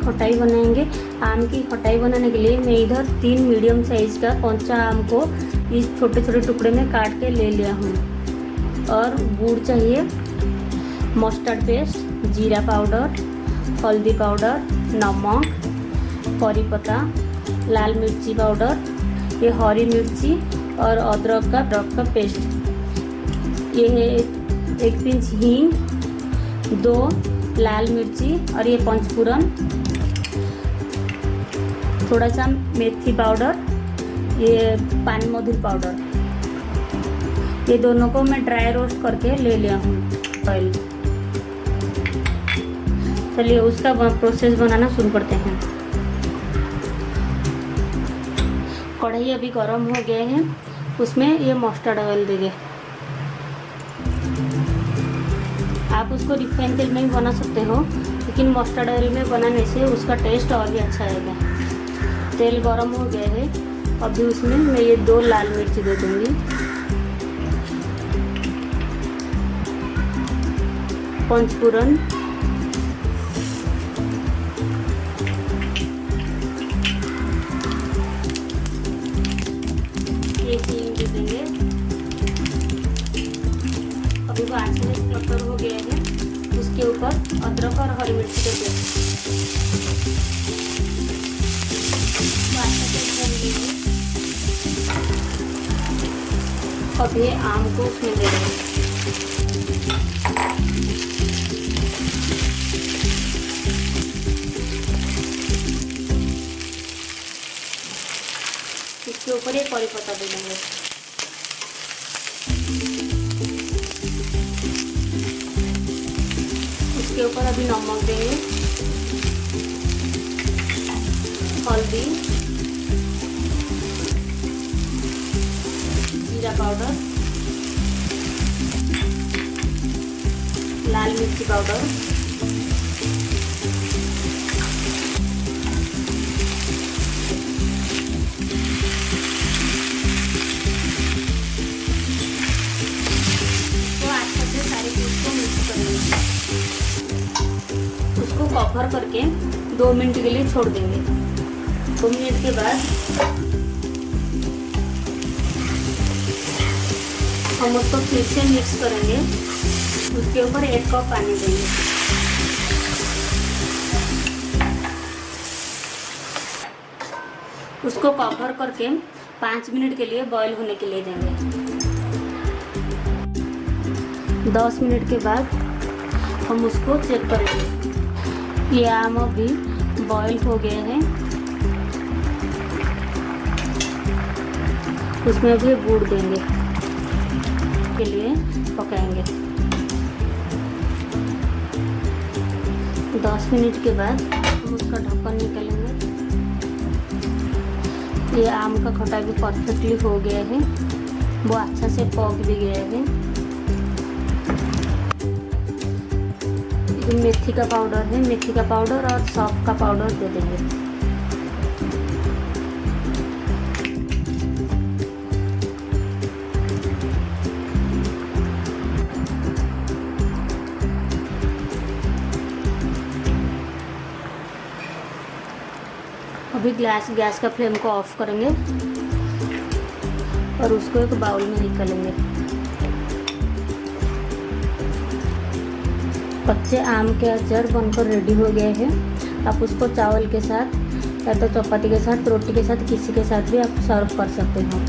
खटाई बनाएंगे। आम की खटाई बनाने के लिए मैं इधर 3 मीडियम साइज़ का कच्चा आम को इस छोटे छोटे टुकड़े में काट के ले लिया हूँ। और गुड़ चाहिए, मस्टर्ड पेस्ट, जीरा पाउडर, हल्दी पाउडर, नमक, करी पत्ता, लाल मिर्ची पाउडर, ये हरी मिर्ची और अदरक का पेस्ट, ये है 1 पिंच हींग, 2 लाल मिर्ची और ये पंचफोरन, थोड़ा सा मेथी पाउडर, ये पान मधुर पाउडर। ये दोनों को मैं ड्राई रोस्ट करके ले लिया हूँ ऑयल। चलिए उसका प्रोसेस बनाना शुरू करते हैं। कढ़ाई अभी गर्म हो गया है, उसमें ये मस्टर्ड ऑयल देंगे। आप उसको रिफाइन तेल में भी बना सकते हो, लेकिन मस्टर्ड ऑयल में बनाने से उसका टेस्ट और भी अच्छा आएगा। तेल गरम हो गया है, अभी उसमें मैं ये 2 लाल मिर्ची दे दूँगी, पंचफोरन, ये हींग दे देंगे। अभी वो अच्छे से कलर हो गया है, उसके ऊपर अदरक और हरी मिर्ची का पेस्ट अब ये आम को उसमें दे देंगे। इसके ऊपर एक करी पत्ता दे देंगे। इसके ऊपर अभी नमक देंगे, हल्दी, जीरा पाउडर, लाल मिर्ची पाउडर, उसको कवर करके 2 मिनट के लिए छोड़ देंगे। 2 मिनट के बाद हम उसको फिर से मिक्स करेंगे। उसके ऊपर 1 कप पानी देंगे। उसको कवर करके 5 मिनट के लिए बॉईल होने के लिए देंगे। 10 मिनट के बाद हम उसको चेक करेंगे। ये आम अभी बॉईल हो गए हैं। उसमें भी गुड़ देंगे, के लिए पकाएंगे। 10 मिनट के बाद हम उसका ढक्कन निकालेंगे। ये आम का खटाई भी परफेक्टली हो गया है, वो अच्छा से पक भी गया है। मेथी का पाउडर है, मेथी का पाउडर और सौंफ का पाउडर दे देंगे। अभी गैस का फ्लेम को ऑफ करेंगे और उसको एक बाउल में निकालेंगे। कच्चे आम के अचार बनकर रेडी हो गए हैं। आप उसको चावल के साथ या तो चपाती के साथ, रोटी के साथ, किसी के साथ भी आप सर्व कर सकते हो।